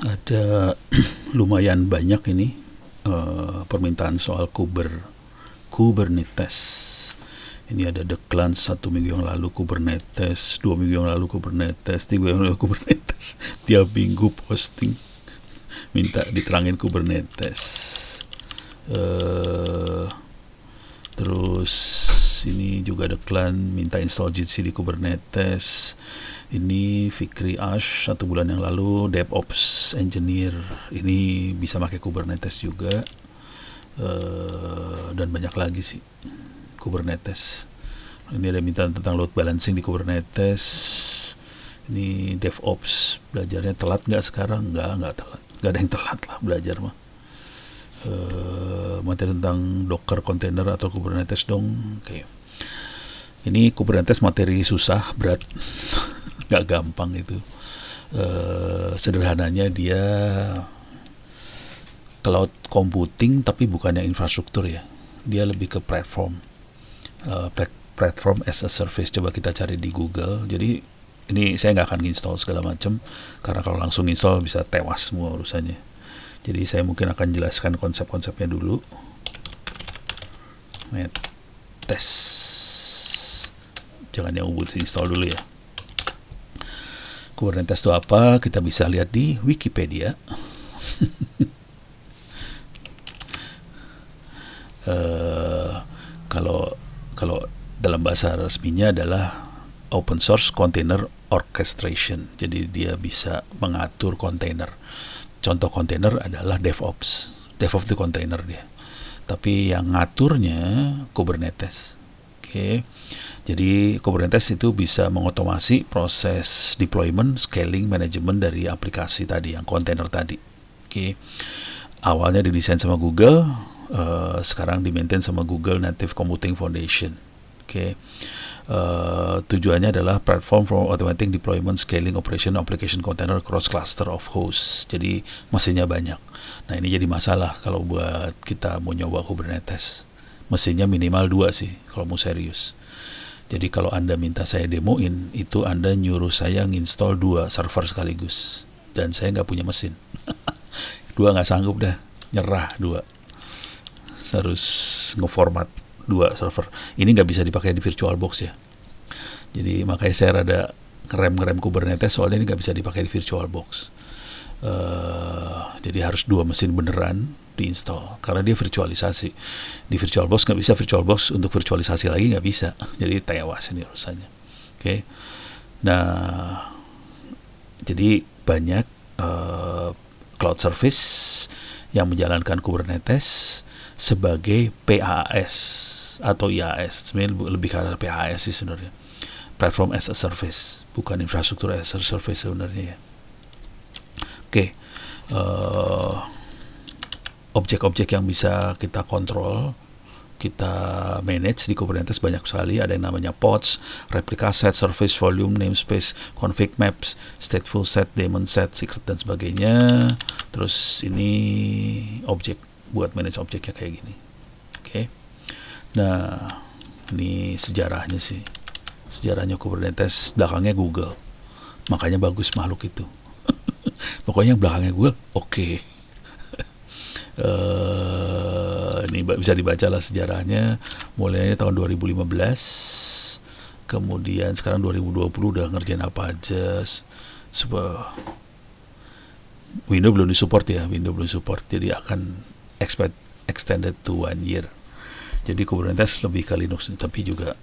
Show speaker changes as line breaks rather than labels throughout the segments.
Ada lumayan banyak ini permintaan soal Kubernetes. Ini ada Declan 1 minggu yang lalu Kubernetes, 2 minggu yang lalu Kubernetes, 3 minggu yang lalu Kubernetes. Tiap minggu posting minta diterangin Kubernetes. Terus ini juga Declan minta install GC di Kubernetes. Ini Fikri Ash 1 bulan yang lalu DevOps Engineer, ini bisa pakai Kubernetes juga. Dan banyak lagi sih Kubernetes. Ini ada minta tentang load balancing di Kubernetes. Ini DevOps, belajarnya telat nggak sekarang? Nggak telat, nggak ada yang telat lah belajar mah. Materi tentang Docker container atau Kubernetes dong. Oke. Ini Kubernetes materi susah, berat. Nggak gampang itu. Sederhananya dia cloud computing tapi bukannya infrastruktur ya. Dia lebih ke platform. Platform as a service. Coba kita cari di Google. Jadi ini saya nggak akan install segala macam karena kalau langsung install bisa tewas semua urusannya. Jadi saya mungkin akan jelaskan konsep-konsepnya dulu. Tes. Jangan yang Ubuntu install dulu ya. Kubernetes itu apa? Kita bisa lihat di Wikipedia. Kalau dalam bahasa resminya adalah open source container orchestration. Jadi dia bisa mengatur kontainer. Contoh kontainer adalah DevOps. DevOps itu kontainer dia. Tapi yang ngaturnya Kubernetes. Oke. Jadi Kubernetes itu bisa mengotomasi proses deployment, scaling, manajemen dari aplikasi tadi, yang kontainer tadi. Oke. Awalnya didesain sama Google, sekarang di-maintain sama Google Native Computing Foundation. Oke. Tujuannya adalah platform for automating deployment, scaling, operation, application container across cluster of hosts. Jadi mesinnya banyak. Nah ini jadi masalah kalau buat kita mau nyoba Kubernetes. Mesinnya minimal 2 sih kalau mau serius. Jadi kalau Anda minta saya demoin, itu Anda nyuruh saya nginstall 2 server sekaligus. Dan saya nggak punya mesin. 2 nggak sanggup dah, nyerah 2. Harus ngeformat 2 server. Ini nggak bisa dipakai di VirtualBox ya. Jadi makanya saya rada ngerem Kubernetes soalnya ini nggak bisa dipakai di VirtualBox. Jadi harus 2 mesin beneran diinstal karena dia virtualisasi. Di VirtualBox nggak bisa, VirtualBox untuk virtualisasi lagi nggak bisa. Jadi tewas ini urusannya. Oke. Nah, jadi banyak cloud service yang menjalankan Kubernetes sebagai PaaS atau IaaS. Sebenarnya lebih ke arah PaaS sih sebenarnya. Platform as a service, bukan infrastruktur as a service sebenarnya ya. Oke. Objek-objek yang bisa kita kontrol, kita manage di Kubernetes banyak sekali. Ada yang namanya pods, replica set, service, volume, namespace, config maps, stateful set, daemon set, secret dan sebagainya. Terus ini objek, buat manage objeknya kayak gini. Oke. Nah, ini sejarahnya sih. Sejarahnya Kubernetes, belakangnya Google. Makanya bagus makhluk itu. Pokoknya belakangnya Google, oke. Ini bisa dibaca lah sejarahnya. Mulainya tahun 2015, kemudian sekarang 2020 udah ngerjain apa aja. Windows belum disupport ya, jadi akan extended to 1 year. Jadi Kubernetes lebih ke Linux, tapi juga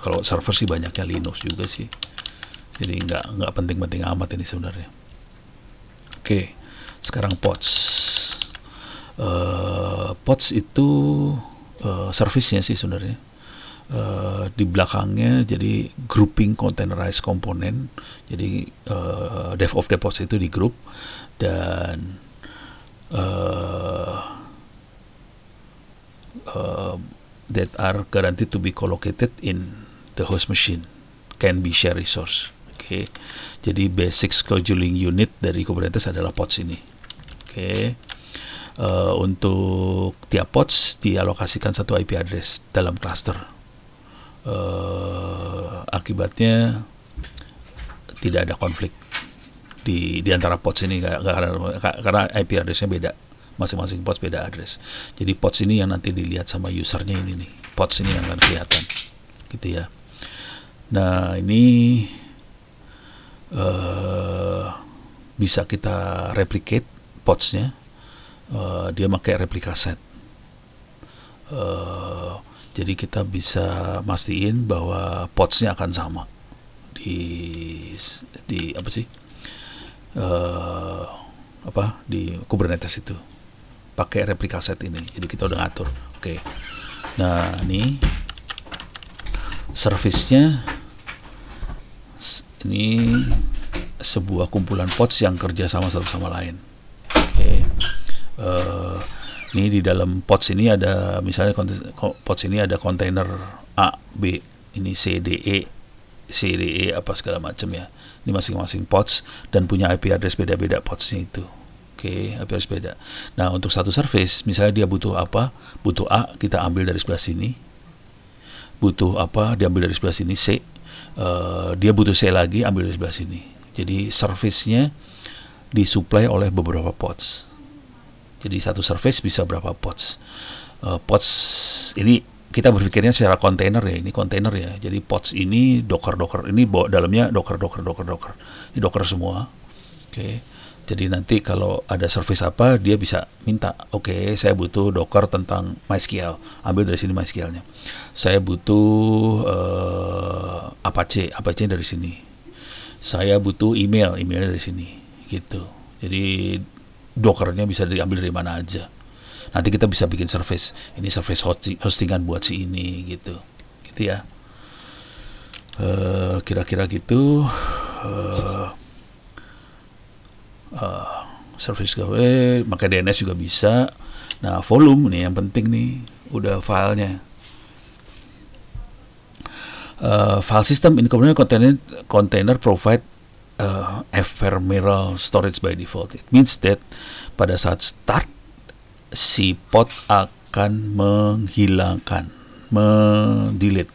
kalau server sih banyaknya Linux juga sih. Jadi nggak penting-penting amat ini sebenarnya. Oke, sekarang pods. Pods itu service-nya sih sebenarnya. Di belakangnya jadi grouping containerized component. Jadi DevOps itu di group dan that are guaranteed to be collocated in the host machine, can be share resource. Oke. Jadi basic scheduling unit dari Kubernetes adalah pods ini. Oke. Untuk tiap pods dialokasikan 1 IP address dalam cluster. Akibatnya tidak ada konflik di antara pods ini, karena IP address-nya beda, masing-masing pods beda address. Jadi pods ini yang nanti dilihat sama usernya ini nih, pods ini yang akan kelihatan gitu ya. Nah ini bisa kita replicate podsnya, dia pakai replica set. Jadi kita bisa mastiin bahwa podsnya akan sama di apa sih, di Kubernetes itu pakai replica set ini. Jadi kita udah ngatur. Oke. Nah ini service-nya, ini sebuah kumpulan pods yang kerja sama satu sama lain. Oke. Ini di dalam pods ini ada, misalnya pods ini ada kontainer A, B, ini C, D, E apa segala macam ya. Ini masing-masing pods dan punya IP address beda-beda podsnya itu. Oke, IP address beda. Nah untuk satu service, misalnya dia butuh apa, butuh A, kita ambil dari sebelah sini. Butuh apa, diambil dari sebelah sini, C. Dia butuh C lagi, ambil dari sebelah sini. Jadi service-nya disuplai oleh beberapa pods. Jadi satu service bisa berapa pods. Pods ini kita berpikirnya secara kontainer ya, ini kontainer ya. Jadi pods ini docker, ini dalamnya docker. Ini docker semua. Oke. Jadi nanti kalau ada service apa, dia bisa minta, oke, saya butuh docker tentang MySQL, ambil dari sini MySQL-nya. Saya butuh Apache dari sini. Saya butuh emailnya dari sini, gitu. Jadi Dockernya bisa diambil dari mana aja. Nanti kita bisa bikin service. Ini service hostingan buat si ini, gitu ya. Kira-kira gitu. Service gue, pakai DNS juga bisa. Nah, volume nih yang penting nih, udah filenya. File system in Kubernetes container provide ephemeral storage by default. It means that pada saat start, si pod akan mendelete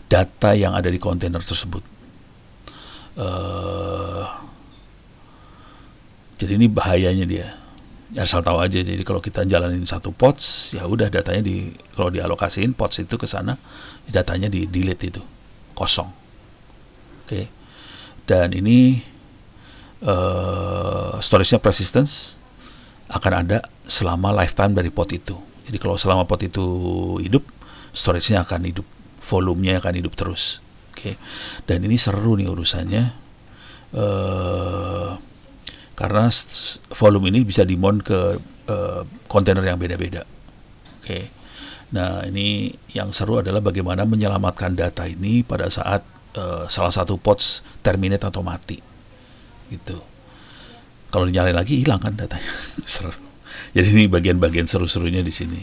data yang ada di kontainer tersebut. Jadi ini bahayanya dia. Ya, asal tahu aja. Jadi kalau kita jalanin satu pods, ya udah datanya kalau dialokasiin pods itu ke sana, datanya di delete itu kosong. Oke. Dan ini storage-nya persistence akan ada selama lifetime dari pod itu. Jadi kalau selama pod itu hidup, storage-nya akan hidup, volumenya akan hidup terus. Oke. Dan ini seru nih urusannya, karena volume ini bisa dimount ke kontainer yang beda-beda. Oke. Nah ini yang seru adalah bagaimana menyelamatkan data ini pada saat salah satu pods terminate atau mati, gitu. Kalau dinyalain lagi hilang kan datanya. Seru. Jadi ini bagian-bagian seru-serunya di sini.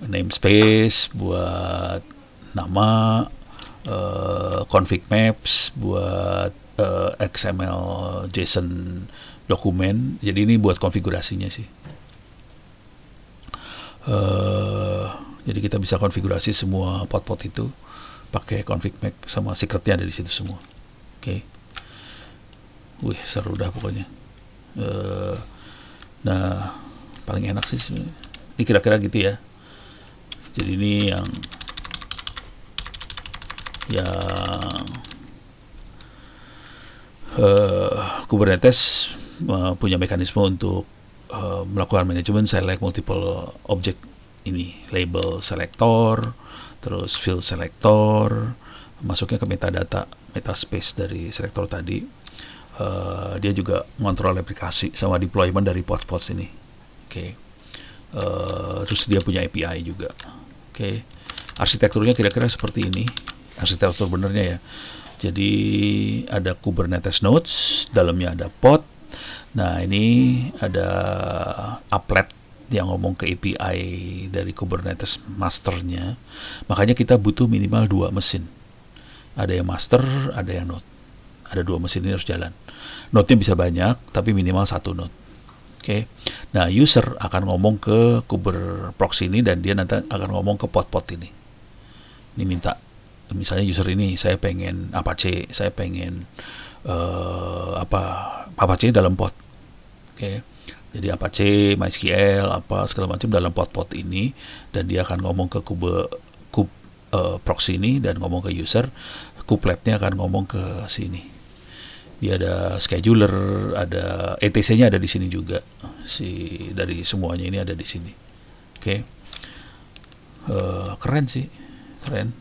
Namespace buat nama, config maps buat XML JSON dokumen. Jadi ini buat konfigurasinya sih. Jadi kita bisa konfigurasi semua pod-pod itu pakai config map sama secretnya ada di situ semua. Oke. Wih, seru dah pokoknya. Nah, paling enak sih sebenarnya. Ini kira-kira gitu ya. Jadi ini yang Kubernetes punya mekanisme untuk melakukan manajemen select multiple object ini, label selector, terus field selector, masuknya ke metadata, metaspace dari selector tadi. Dia juga mengontrol aplikasi sama deployment dari pods ini. Oke. Terus dia punya API juga. Oke. Arsitekturnya kira-kira seperti ini. Arsitektur benernya ya. Jadi ada Kubernetes nodes, dalamnya ada pod. Nah ini ada applet yang ngomong ke API dari Kubernetes masternya. Makanya kita butuh minimal 2 mesin. Ada yang master, ada yang node. Ada 2 mesin ini harus jalan. Node-nya bisa banyak, tapi minimal 1 node. Oke. Nah, user akan ngomong ke Kuber proxy ini dan dia nanti akan ngomong ke pod-pod ini. Ini minta misalnya user ini saya pengen Apache, saya pengen apa Apache dalam pod. Oke. Jadi Apache, MySQL, apa segala macam dalam pod ini, dan dia akan ngomong ke proxy ini dan ngomong ke user, kupletnya akan ngomong ke sini. Dia ada scheduler, ada etc-nya ada di sini juga. Dari semuanya ini ada di sini. Oke. Keren sih, keren.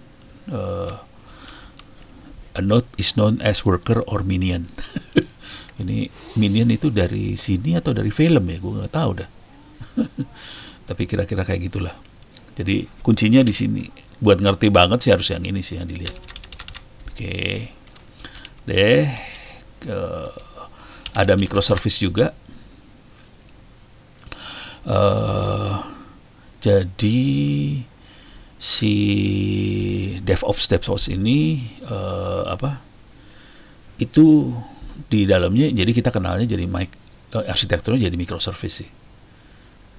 A node is known as worker or minion. Ini minion itu dari sini atau dari film ya, gue nggak tahu dah. Tapi kira-kira kayak gitulah. Jadi kuncinya di sini. Buat ngerti banget sih harus yang ini sih yang dilihat. Oke. Ada microservice juga. Jadi si DevOps ini itu di dalamnya, jadi kita kenalnya jadi arsitekturnya jadi microservice sih,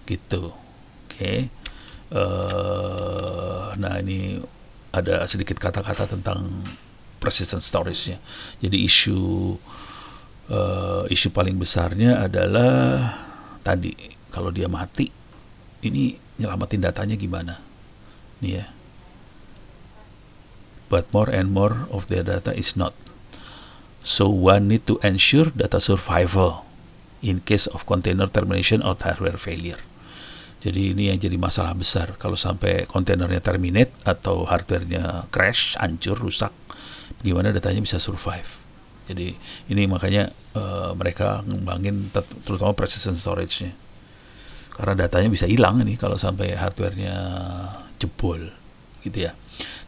gitu. Oke. Nah ini ada sedikit kata-kata tentang persistent storage-nya. Jadi isu paling besarnya adalah tadi, kalau dia mati, ini nyelamatin datanya gimana? Nih ya. But more and more of their data is not. So one need to ensure data survival in case of container termination or hardware failure. Jadi ini yang jadi masalah besar. Kalau sampai kontainernya terminate atau hardwarenya crash, hancur, rusak, gimana datanya bisa survive. Jadi ini makanya mereka ngembangin terutama persistent storage-nya. Karena datanya bisa hilang nih kalau sampai hardwarenya jebol, gitu ya.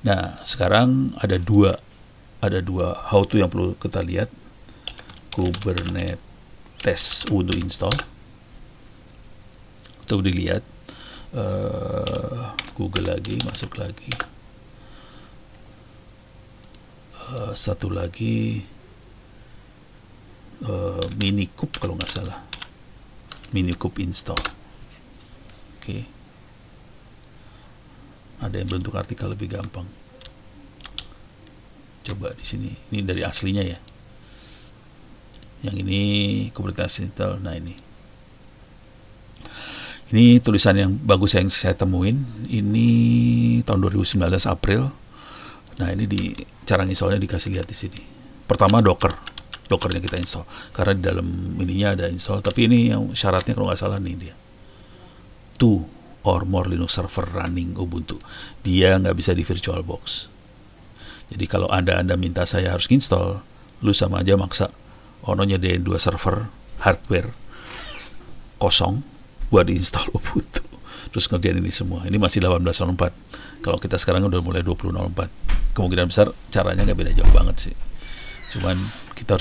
Nah, sekarang ada dua how to yang perlu kita lihat. Kubernetes Ubuntu install. Tuh dilihat. Google lagi, masuk lagi. Satu lagi Minikube kalau nggak salah. Minikube install. Oke. Ada yang bentuk artikel lebih gampang. Coba di sini. Ini dari aslinya ya. Yang ini Kubernetes install. Nah ini. Ini tulisan yang bagus yang saya temuin. Ini tahun 2019 April. Nah ini di cara installnya dikasih lihat di sini. Pertama Dockernya kita install. Karena di dalam ininya ada install. Tapi ini yang syaratnya kalau nggak salah nih dia. 2 or more Linux server running Ubuntu. Dia nggak bisa di VirtualBox. Jadi kalau Anda minta saya harus install, lu sama aja maksa ono nyediain 2 server hardware kosong buat diinstal Ubuntu. Terus ngerjain ini semua. Ini masih 18.04. Kalau kita sekarang udah mulai 20.04. Kemungkinan besar caranya nggak beda jauh banget sih. Cuman kita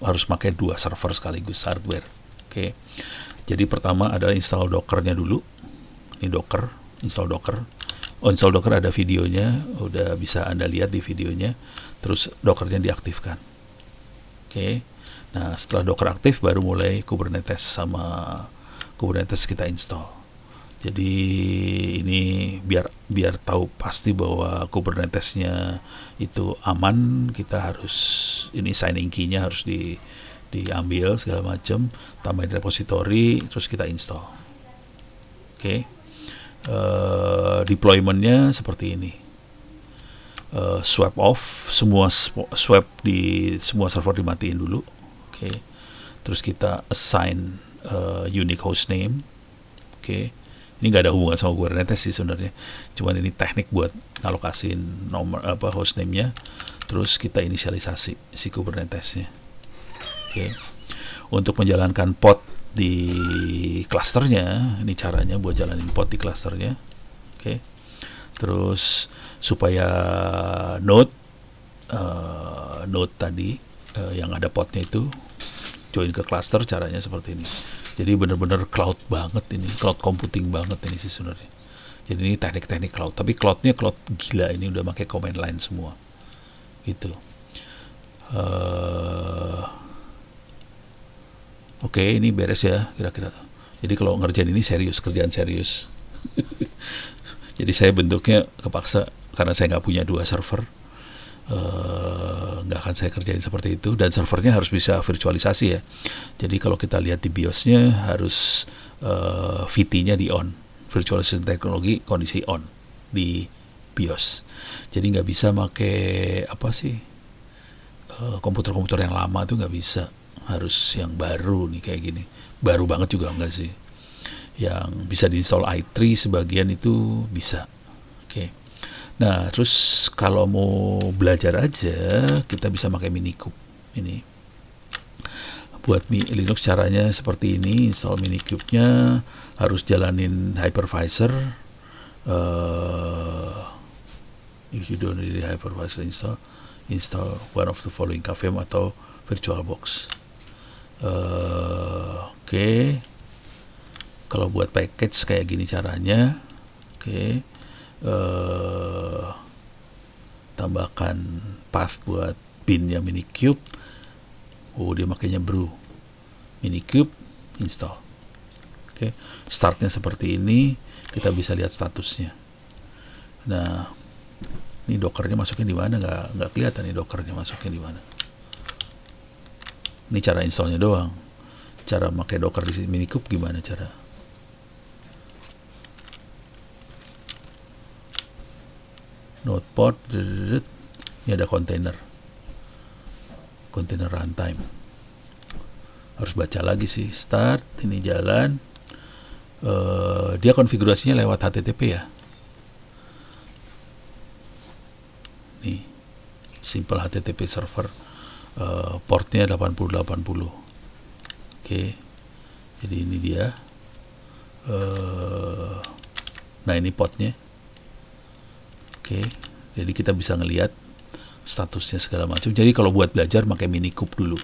harus pakai 2 server sekaligus hardware. Oke. Jadi pertama adalah install Dockernya dulu. Ini Docker, install Docker. Install Docker ada videonya, udah bisa Anda lihat di videonya. Terus Dockernya diaktifkan. Oke. Nah, setelah Docker aktif baru mulai Kubernetes kita install. Jadi ini biar tahu pasti bahwa Kubernetesnya itu aman, kita harus ini signing key-nya harus diambil segala macam, tambahin repository, terus kita install. Oke. Deployment-nya seperti ini. Swap off, semua swap di semua server dimatiin dulu. Oke. Terus kita assign unique hostname. Oke. Ini nggak ada hubungan sama Kubernetes sih sebenarnya. Cuman ini teknik buat ngalokasin nomor hostname-nya. Terus kita inisialisasi si Kubernetesnya. Oke. Untuk menjalankan pod di klasternya, ini caranya buat jalanin pod di klasternya. Oke. Terus supaya node tadi yang ada podnya itu join ke cluster, caranya seperti ini. Jadi benar-benar cloud banget ini, cloud computing banget ini sih sebenarnya. Jadi ini teknik-teknik cloud, tapi cloudnya cloud gila, ini udah pakai command line semua, gitu. Oke, ini beres ya kira-kira. Jadi kalau ngerjain ini serius, kerjaan serius. Jadi saya bentuknya kepaksa karena saya nggak punya 2 server. nggak akan saya kerjain seperti itu, dan servernya harus bisa virtualisasi ya. Jadi kalau kita lihat di BIOS-nya harus VT-nya di on, virtualization teknologi kondisi on di BIOS. Jadi nggak bisa pakai apa sih, komputer-komputer yang lama tuh nggak bisa, harus yang baru nih kayak gini. Baru banget juga enggak sih, yang bisa diinstal i3 sebagian itu bisa. Oke. Nah, terus kalau mau belajar aja, kita bisa pakai Minikube ini. Buat Linux caranya seperti ini, install Minikube-nya, harus jalanin hypervisor. If you don't need hypervisor install one of the following KVM atau VirtualBox. Oke. Kalau buat package kayak gini caranya. Oke. Tambahkan path buat binnya Minikube. Dia makanya brew Minikube install. Oke, startnya seperti ini, kita bisa lihat statusnya. Nah, ini dockernya masuknya di mana? Nggak kelihatan nih dockernya masuknya di mana. Ini cara installnya doang. Cara pakai docker di Minikube gimana cara? Notepad, ini ada kontainer runtime. Harus baca lagi sih. Start, ini jalan. Dia konfigurasinya lewat HTTP ya. Nih, simple HTTP server. Portnya 8080. Oke. Jadi ini dia. Nah, ini portnya. Oke, jadi kita bisa ngelihat statusnya segala macam. Jadi kalau buat belajar pakai Minikube dulu,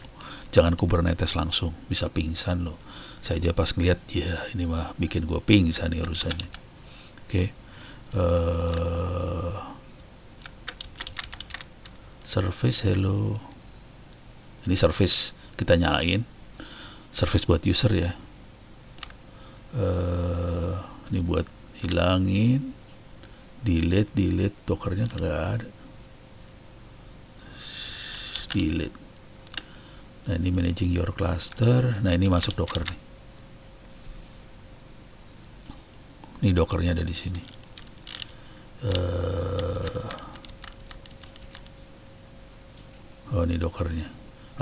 jangan Kubernetes langsung, bisa pingsan loh. Saya aja pas ngeliat, ya ini mah bikin gue pingsan nih urusannya. Oke, service hello, ini service kita nyalain, service buat user ya. Ini buat hilangin. Delete dockernya kagak ada. Delete. Nah, ini managing your cluster. Nah, ini masuk docker nih. Ini dockernya ada di sini. Ini dockernya.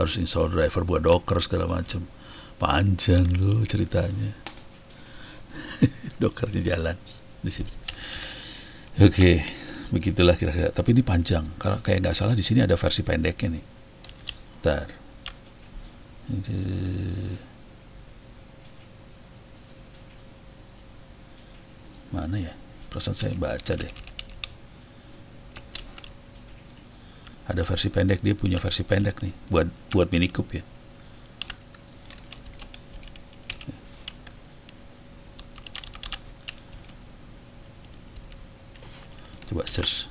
Harus install driver buat docker segala macam. Panjang loh ceritanya. Dockernya jalan di sini. Oke, begitulah kira-kira. Tapi ini panjang. Kalau kayak nggak salah di sini ada versi pendeknya nih. Bentar. Mana ya? Perasaan saya baca deh. Ada versi pendek, dia punya versi pendek nih buat Minikube ya. Coba search.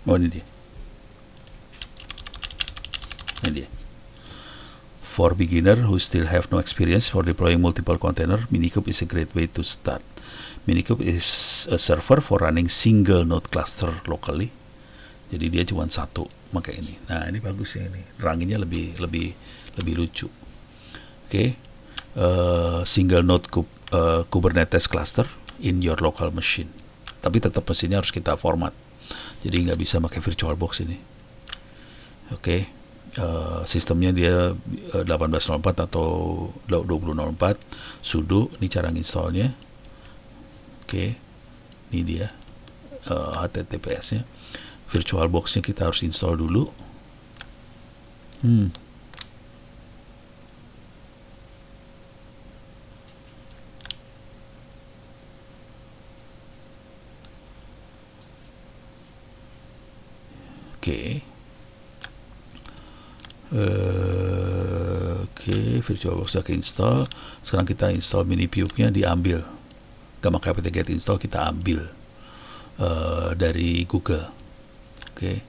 Ini dia. Ini dia. For beginner who still have no experience for deploying multiple container, Minikube is a great way to start. Minikube is a server for running single node cluster locally. Jadi dia cuma satu pakai ini. Nah, ini bagus ya ini. Ranginnya lebih lucu. Oke. Single node Kubernetes cluster in your local machine. Tapi tetap mesinnya harus kita format. Jadi nggak bisa pakai VirtualBox ini. Oke. Sistemnya dia 1804 atau 2004 sudo. Ini cara installnya. Oke. Ini dia HTTPS-nya. VirtualBox-nya kita harus install dulu. Oke, VirtualBox sudah install. Sekarang kita install Minipube-nya, diambil. Gak pakai apt-get install, kita ambil dari Google. Oke,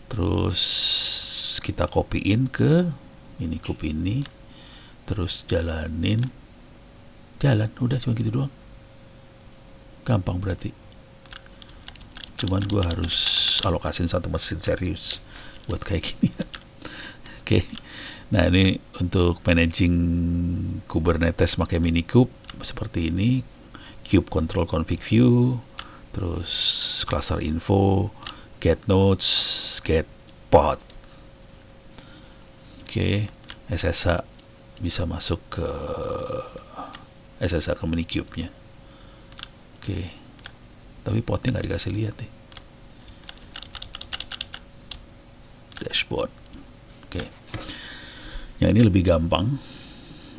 terus kita copyin ke Minikube ini, terus jalan, udah cuma gitu doang. Gampang berarti. Cuman gue harus alokasin satu mesin serius buat kayak gini. Oke. Nah, ini untuk managing Kubernetes pakai Minikube seperti ini. Kube control config view, terus cluster info, get nodes, get pod. Oke, SSH bisa masuk ke SSH ke Minikube-nya. Oke. Tapi podnya nggak dikasih lihat deh. Dashboard. Oke. Yang ini lebih gampang,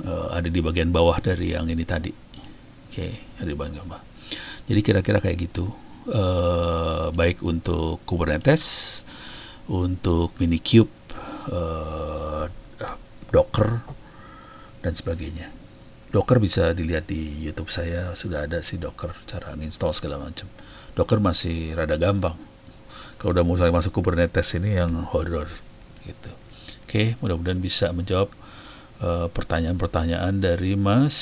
ada di bagian bawah dari yang ini tadi. Oke, ada di bagian bawah. Jadi kira-kira kayak gitu, baik untuk Kubernetes, untuk Minikube, Docker, dan sebagainya. Docker bisa dilihat di YouTube saya, sudah ada sih Docker, cara nginstall segala macam. Docker masih rada gampang. Kalau udah mulai masuk Kubernetes ini yang horror gitu. Oke, mudah-mudahan bisa menjawab pertanyaan-pertanyaan dari Mas.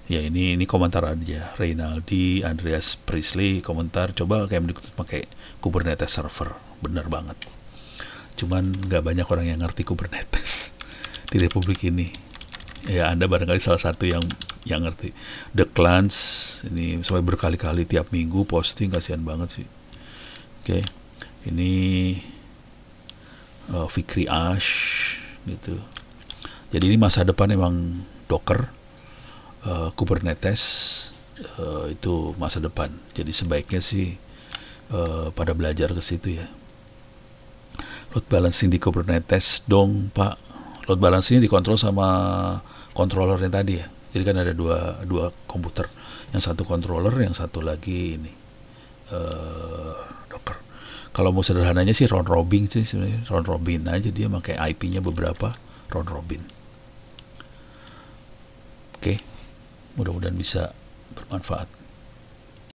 Ya, ini komentar aja. Reynaldi, Andreas Priestley komentar, coba kayak pakai Kubernetes server. Bener banget. Cuman nggak banyak orang yang ngerti Kubernetes di Republik ini. Ya, Anda barangkali salah satu yang ngerti. The Clans ini sampai berkali-kali tiap minggu posting, kasihan banget sih. Oke. Ini Fikri Ash gitu. Jadi ini masa depan emang Docker, Kubernetes, itu masa depan. Jadi sebaiknya sih pada belajar ke situ ya. Load balancing di Kubernetes dong Pak. Load balancing dikontrol sama controller yang tadi ya. Jadi kan ada dua komputer, yang satu controller, yang satu lagi ini Docker. Kalau mau sederhananya sih round robin sih sebenarnya, round robin aja, dia pakai IP-nya beberapa round robin. Oke, mudah-mudahan bisa bermanfaat.